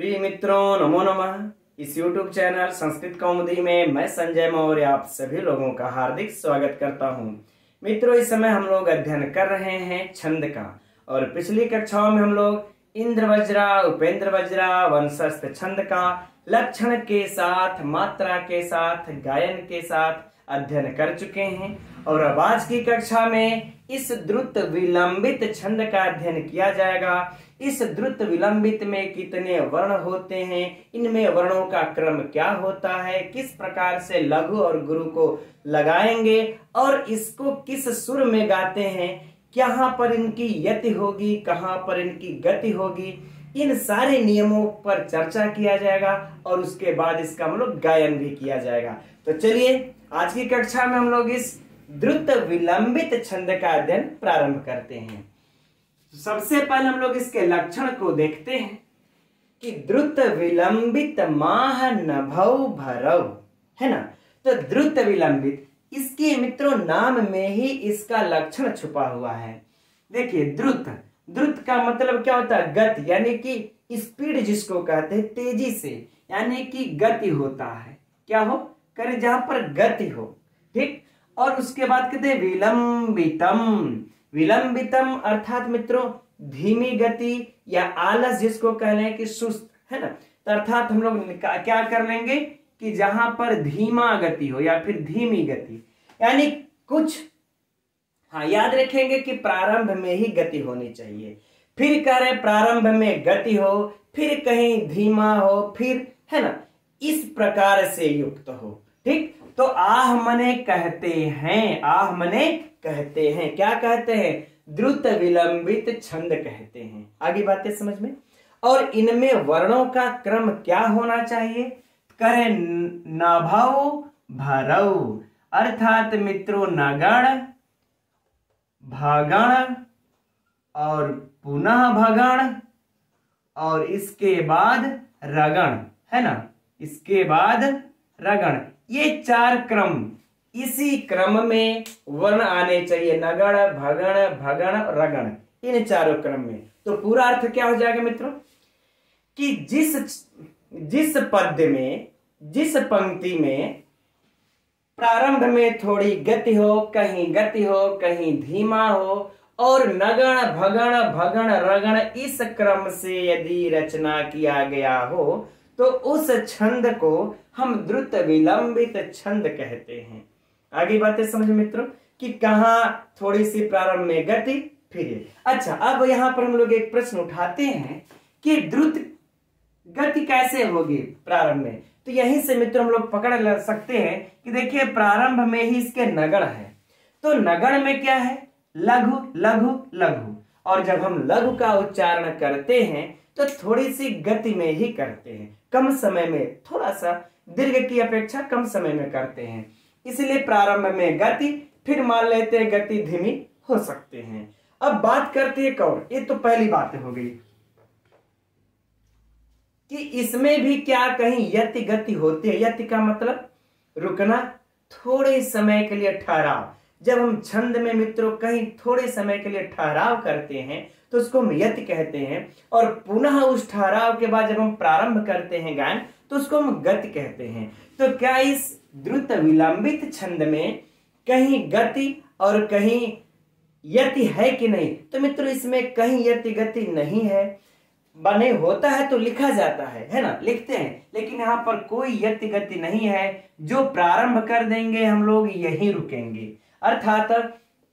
प्रिय मित्रों, नमो नमः। इस YouTube चैनल संस्कृत कौमुदी में मैं संजय मौर्य आप सभी लोगों का हार्दिक स्वागत करता हूं। मित्रों, इस समय हम लोग अध्ययन कर रहे हैं छंद का, और पिछली कक्षाओं में हम लोग इंद्र वज्रा, उपेंद्र वज्रा, वंशस्थ छंद का लक्षण के साथ, मात्रा के साथ, गायन के साथ अध्ययन कर चुके हैं। और अब आज की कक्षा में इस द्रुत विलंबित छंद का अध्ययन किया जाएगा। इस द्रुत विलंबित में कितने वर्ण होते हैं, इनमें वर्णों का क्रम क्या होता है, किस प्रकार से लघु और गुरु को लगाएंगे और इसको किस सुर में गाते हैं, कहाँ पर इनकी यति होगी, कहाँ पर इनकी गति होगी, इन सारे नियमों पर चर्चा किया जाएगा और उसके बाद इसका हम लोग गायन भी किया जाएगा। तो चलिए आज की कक्षा में हम लोग इस द्रुत विलंबित छंद का अध्ययन प्रारंभ करते हैं। सबसे पहले हम लोग इसके लक्षण को देखते हैं कि द्रुत विलंबित माह नभौ भरौ, है ना। तो द्रुत विलंबित, इसके मित्रों नाम में ही इसका लक्षण छुपा हुआ है। देखिए, द्रुत का मतलब क्या होता है? गति, यानी कि स्पीड जिसको कहते हैं, तेजी से, यानी कि गति होता है। क्या हो करे? जहां पर गति हो, ठीक। और उसके बाद कहते हैं विलंबितम अर्थात मित्रों धीमी गति या आलस जिसको कह रहे हैं कि सुस्त, है ना। तो अर्थात हम लोग क्या कर लेंगे कि जहां पर धीमा गति हो या फिर धीमी गति, यानी कुछ, हाँ, याद रखेंगे कि प्रारंभ में ही गति होनी चाहिए। फिर कह रहे प्रारंभ में गति हो, फिर कहीं धीमा हो, फिर, है ना, इस प्रकार से युक्त हो, ठीक। तो आह मने कहते हैं, आह मने कहते हैं, क्या कहते हैं? द्रुत विलंबित छंद कहते हैं। आगे बातें समझ में। और इनमें वर्णों का क्रम क्या होना चाहिए? करें नभौ भरौ, अर्थात मित्रों नगण, भगण और पुनः भगण और इसके बाद रगण, है ना, इसके बाद रगण, ये चार क्रम, इसी क्रम में वर्ण आने चाहिए। नगण, भगण, भगण, रगण, इन चारों क्रम में। तो पूरा अर्थ क्या हो जाएगा मित्रों कि जिस पद्य में, जिस पंक्ति में प्रारंभ में थोड़ी गति हो, कहीं गति हो, कहीं धीमा हो, और नगण, भगण, भगण, रगण, इस क्रम से यदि रचना किया गया हो तो उस छंद को हम द्रुत विलंबित छंद कहते हैं। आगे बातें समझ मित्रों कि कहां थोड़ी सी प्रारंभ में गति, फिर। अच्छा, अब यहां पर हम लोग एक प्रश्न उठाते हैं कि द्रुत गति कैसे होगी प्रारंभ में। तो यहीं से मित्रों हम लोग पकड़ सकते हैं कि देखिए प्रारंभ में ही इसके नगण है। तो नगण में क्या है? लघु, लघु, लघु। और जब हम लघु का उच्चारण करते हैं तो थोड़ी सी गति में ही करते हैं, कम समय में, थोड़ा सा दीर्घ की अपेक्षा कम समय में करते हैं। इसलिए प्रारंभ में गति, फिर मान लेते हैं गति धीमी हो सकते हैं। अब बात करते हैं और, ये तो पहली बात हो गई कि इसमें भी क्या कहीं यति गति होती है। यति का मतलब रुकना, थोड़े समय के लिए ठहराव। जब हम छंद में मित्रों कहीं थोड़े समय के लिए ठहराव करते हैं तो उसको हम यति कहते हैं, और पुनः उस ठहराव के बाद जब हम प्रारंभ करते हैं गायन तो उसको हम गति कहते हैं। तो क्या इस द्रुत विलंबित छंद में कहीं गति और कहीं यति है कि नहीं? तो मित्रों इसमें कहीं यति गति नहीं है। बने होता है तो लिखा जाता है ना, लिखते हैं, लेकिन यहाँ पर कोई यति गति नहीं है। जो प्रारंभ कर देंगे हम लोग यहीं रुकेंगे, अर्थात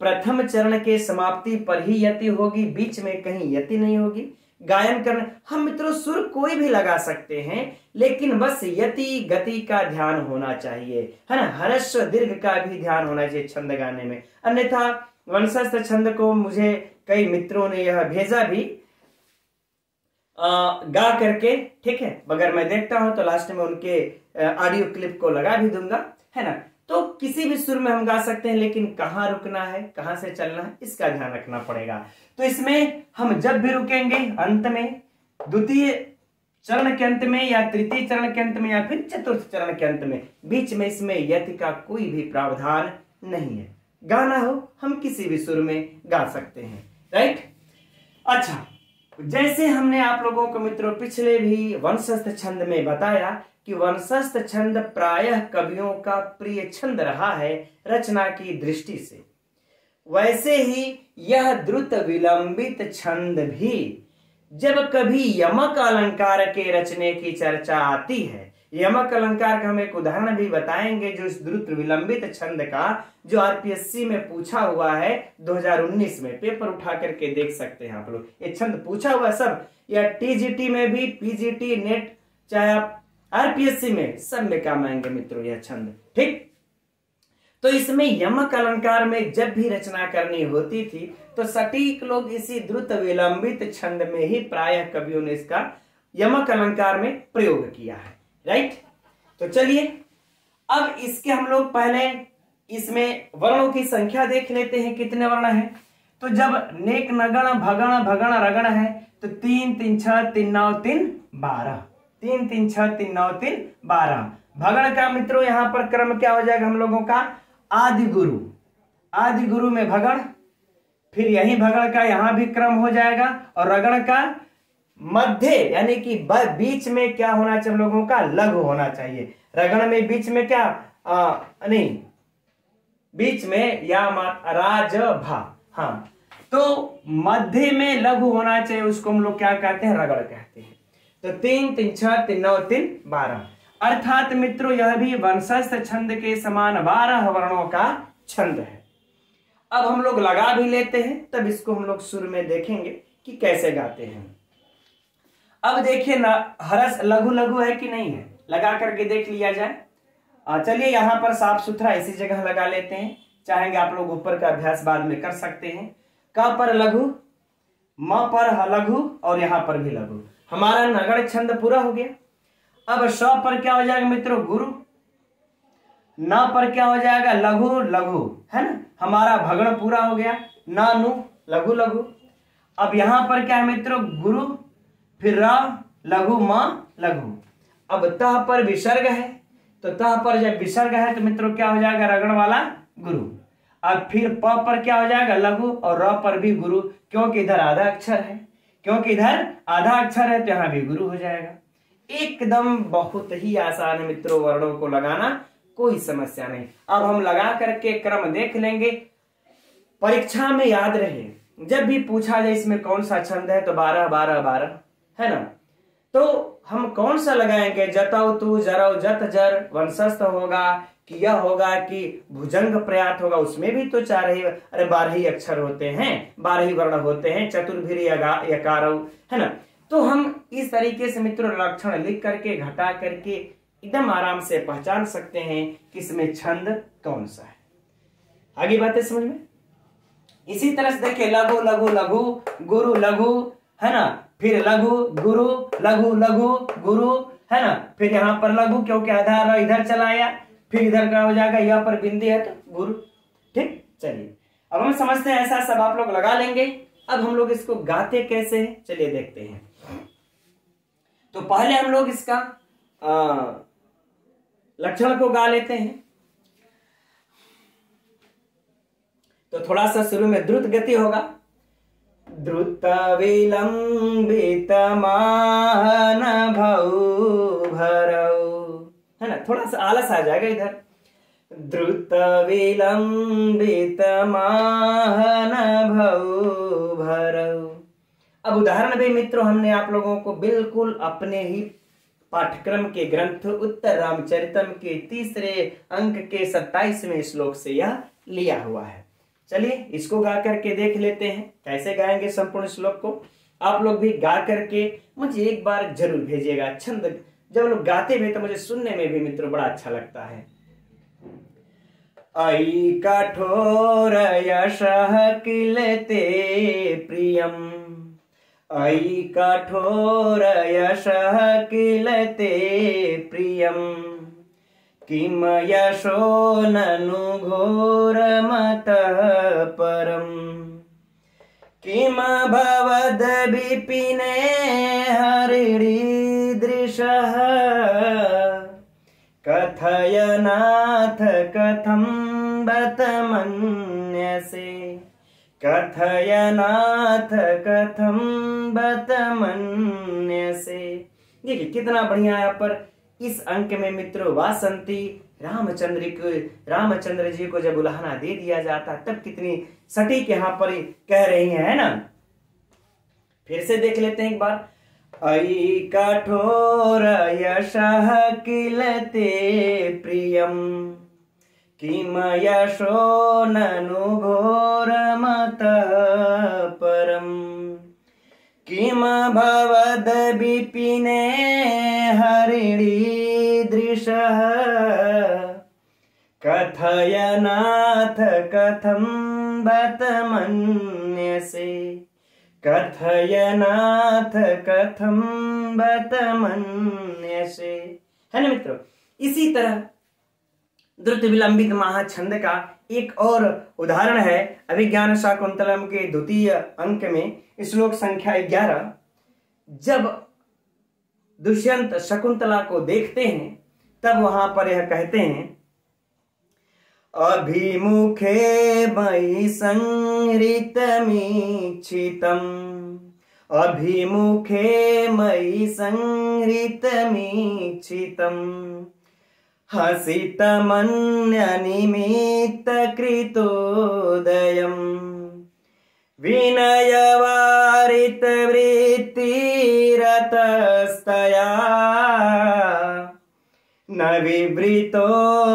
प्रथम चरण के समाप्ति पर ही यति होगी, बीच में कहीं यति नहीं होगी। गायन करना, हम मित्रों सुर कोई भी लगा सकते हैं, लेकिन बस यति गति का ध्यान होना चाहिए, है ना। ह्रस्व दीर्घ का भी ध्यान होना चाहिए छंद गाने में। अन्यथा वंशस्थ छंद को मुझे कई मित्रों ने यह भेजा भी गा करके, ठीक है। अगर मैं देखता हूं तो लास्ट में उनके ऑडियो क्लिप को लगा भी दूंगा, है ना। तो किसी भी सुर में हम गा सकते हैं, लेकिन कहाँ रुकना है, कहाँ से चलना है, इसका ध्यान रखना पड़ेगा। तो इसमें हम जब भी रुकेंगे अंत में, द्वितीय चरण के अंत में, या तृतीय चरण के अंत में, या फिर चतुर्थ चरण के अंत में, बीच में इसमें यति का कोई भी प्रावधान नहीं है। गाना हो हम किसी भी सुर में गा सकते हैं, राइट। अच्छा, जैसे हमने आप लोगों को मित्रों पिछले भी वंशस्थ छंद में बताया कि वंशस्थ छंद प्रायः कवियों का प्रिय छंद रहा है रचना की दृष्टि से, वैसे ही यह द्रुत विलंबित छंद भी जब कभी यमक अलंकार के रचने की चर्चा आती है, यमक अलंकार का हम एक उदाहरण भी बताएंगे जो इस द्रुत विलंबित छंद का जो आरपीएससी में पूछा हुआ है 2019 में, पेपर उठा करके देख सकते हैं आप लोग, ये छंद पूछा हुआ सब, या टीजीटी में भी, पीजीटी, नेट, चाहे आप आरपीएससी में, सब में काम आएंगे मित्रों यह छंद। ठीक, तो इसमें यमक अलंकार में जब भी रचना करनी होती थी तो सटीक लोग इसी द्रुत विलंबित छंद में ही प्रायः कवियों ने इसका यमक अलंकार में प्रयोग किया है। राइट, तो चलिए अब इसके हम लोग पहले इसमें वर्णों की संख्या देख लेते हैं कितने वर्ण हैं। तो जब नेक नगण भगण भगण रगण है तो 3 3 6 3 9 3 12, 3 3 6 3 9 3 12। भगण का मित्रों यहां पर क्रम क्या हो जाएगा हम लोगों का, आदि गुरु, आदि गुरु में भगण, फिर यही भगण का यहां भी क्रम हो जाएगा, और रगण का मध्य यानी कि बीच में क्या होना चाहिए हम लोगों का, लघु होना चाहिए। रगण में बीच में क्या नहीं, बीच में या राज भा, हाँ, तो मध्य में लघु होना चाहिए, उसको हम लोग क्या कहते हैं, रगड़ कहते हैं। तो 3 3 6 3 9 3 12, अर्थात मित्रों यह भी वंशस्थ छंद के समान 12 वर्णों का छंद है। अब हम लोग लगा भी लेते हैं, तब इसको हम लोग सुर में देखेंगे कि कैसे गाते हैं। अब देखिए ना, हरस लघु लघु है कि नहीं है, लगा करके देख लिया जाए। चलिए यहां पर साफ सुथरा इसी जगह लगा लेते हैं, चाहेंगे आप लोग ऊपर का अभ्यास बाद में कर सकते हैं। क पर लघु, म पर लघु और यहां पर भी लघु, हमारा नगड़ छंद पूरा हो गया। अब श पर क्या हो जाएगा मित्रों, गुरु, न पर क्या हो जाएगा, लघु लघु, है ना, हमारा भगण पूरा हो गया, नानु लघु लघु। अब यहां पर क्या है मित्रों, गुरु, फिर र लघु म लघु। अब तह पर विसर्ग है, तो तह पर जब विसर्ग है तो मित्रों क्या हो जाएगा, रगड़ वाला गुरु। अब फिर प पर क्या हो जाएगा, लघु, और र पर भी गुरु, क्योंकि इधर आधा अक्षर है, क्योंकि इधर आधा अक्षर है तो यहां भी गुरु हो जाएगा। एकदम बहुत ही आसान है मित्रों वर्णों को लगाना, कोई समस्या नहीं। अब हम लगा करके क्रम देख लेंगे, परीक्षा में याद रहे जब भी पूछा जाए इसमें कौन सा छंद है तो 12 12 12, है ना। तो हम कौन सा लगाएंगे, जतौ तू जरौ जत जर वंशस्थ होगा कि यह होगा कि भुजंग प्रयात होगा, उसमें भी तो 12 ही अक्षर होते हैं, 12 ही वर्ण होते हैं, चतुर्भिर यकारौ, है ना। तो हम इस तरीके से मित्रों लक्षण लिख करके घटा करके एकदम आराम से पहचान सकते हैं कि इसमें छंद कौन सा है। आगे बातें समझ में। इसी तरह से देखिए, लघु लघु लघु, गुरु लघु, है ना, फिर लघु गुरु, लघु लघु गुरु, है ना, फिर यहाँ पर लघु क्योंकि आधार इधर चला आया, फिर इधर क्या हो जाएगा, यहाँ पर बिंदी है तो गुरु। ठीक, चलिए अब हम समझते हैं, ऐसा सब आप लोग लगा लेंगे। अब हम लोग इसको गाते कैसे हैं, चलिए देखते हैं। तो पहले हम लोग इसका लक्षण को गा लेते हैं। तो थोड़ा सा शुरू में द्रुत गति होगा, द्रुत विलंबित मान भौ भरौ, है ना, थोड़ा सा आलस आ जाएगा इधर, द्रुत विलंबित मान भौ भरौ। अब उदाहरण भी मित्रों हमने आप लोगों को बिल्कुल अपने ही पाठ्यक्रम के ग्रंथ उत्तर रामचरितम के 3रे अंक के 27वें श्लोक से यह लिया हुआ है। चलिए इसको गा करके देख लेते हैं कैसे गाएंगे संपूर्ण श्लोक को। आप लोग भी गा करके मुझे एक बार जरूर भेजिएगा। छंद जब लोग गाते हुए तो मुझे सुनने में भी मित्रों बड़ा अच्छा लगता है। ऐ कठोर यशः किलते प्रियम, ऐ कठोर यशः किलते प्रियम, किम यशो ननु घोरमतः परम, किम भवद विपिने हरिणीदृशः, कथयनाथ कथं बत मन्यसे, कथयनाथ कथम बत मन्यसे। देखिए कितना बढ़िया यहाँ पर इस अंक में मित्रों वासंती रामचंद्र जी को जब उल्हाना दे दिया जाता तब कितनी सटीक यहाँ पर कह रही है ना। फिर से देख लेते हैं एक बार। अयि कठोर यशः किल ते प्रियम किम यशो ननु घोरमतः परम किम भवद विपिने हरिणीदृशः कथयनाथ कथम बत मन्यसे कथयनाथ कथम बत मन्यसे। है ना मित्रों, इसी तरह द्रुत विलंबित महाछंद का एक और उदाहरण है अभिज्ञान शाकुंतलम के द्वितीय अंक में श्लोक संख्या 11। जब दुष्यंत शकुंतला को देखते हैं तब वहां पर यह कहते हैं अभिमुखे मयि संहृतमीक्षितम् अभिमुखे मयि संहृतमीक्षितम् हसितमन्यनिमित्तकृतोदयम् विनयवारितवृत्तिरतस्तया न विवृतो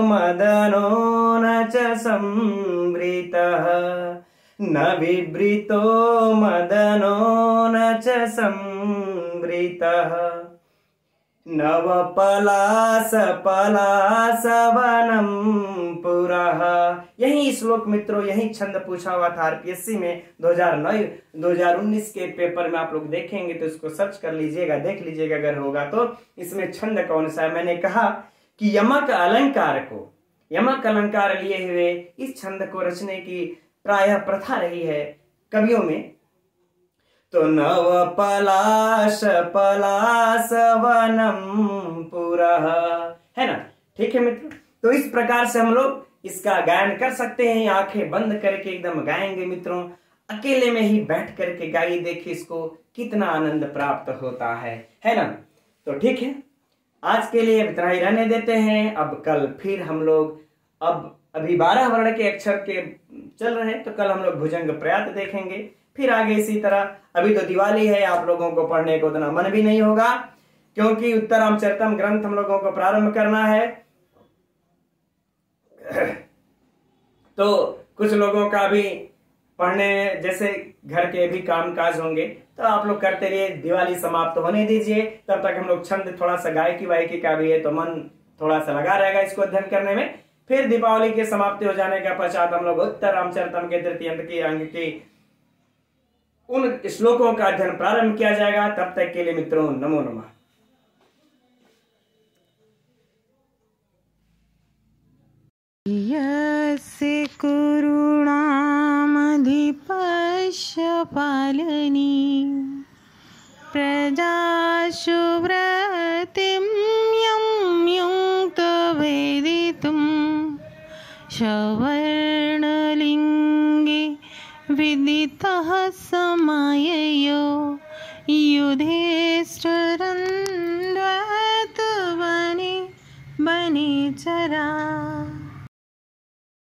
मदनो न च संवृतः न विवृतो मदनो न च संवृतः नवपलासवनं पुरः। यही श्लोक मित्रों, यही छंद पूछा हुआ था आरपीएससी में 2019 के पेपर में। आप लोग देखेंगे तो इसको सर्च कर लीजिएगा, देख लीजिएगा अगर होगा तो। इसमें छंद कौन सा है? मैंने कहा कि यमक अलंकार लिए हुए इस छंद को रचने की प्रायः प्रथा रही है कवियों में। तो नवपलासवनं पुरः, है ना। ठीक है मित्र, तो इस प्रकार से हम लोग इसका गायन कर सकते हैं। आंखें बंद करके एकदम गाएंगे मित्रों, अकेले में ही बैठ करके गाइए, देखिए इसको कितना आनंद प्राप्त होता है ना। तो ठीक है, आज के लिए इतना ही रहने देते हैं। अब कल फिर हम लोग अभी 12 वर्ण के अक्षर के चल रहे हैं, तो कल हम लोग भुजंग प्रयात देखेंगे। फिर आगे इसी तरह। अभी तो दिवाली है, आप लोगों को पढ़ने को उतना मन भी नहीं होगा क्योंकि उत्तरामचरितम ग्रंथ हम लोगों को प्रारंभ करना है। तो कुछ लोगों का भी पढ़ने जैसे घर के भी काम काज होंगे, तो आप लोग करते रहिए। दिवाली समाप्त होने दीजिए, तब तक हम लोग छंद थोड़ा सा गायकी वायकी का भी है तो मन थोड़ा सा लगा रहेगा इसको अध्ययन करने में। फिर दीपावली के समाप्ति हो जाने के पश्चात हम लोग उत्तरामचरितम के तृतीय अंग की उन श्लोकों का अध्ययन प्रारंभ किया जाएगा। तब तक के लिए मित्रों नमो नमः। यस्य कुरुणामधिपश्य पालनी प्रजासु व्रतिं यं युक्तवेदितुं सवर्णलिङ्गे विदितः समाययो युधिष्ठिरं द्वैतवने वनेचरा।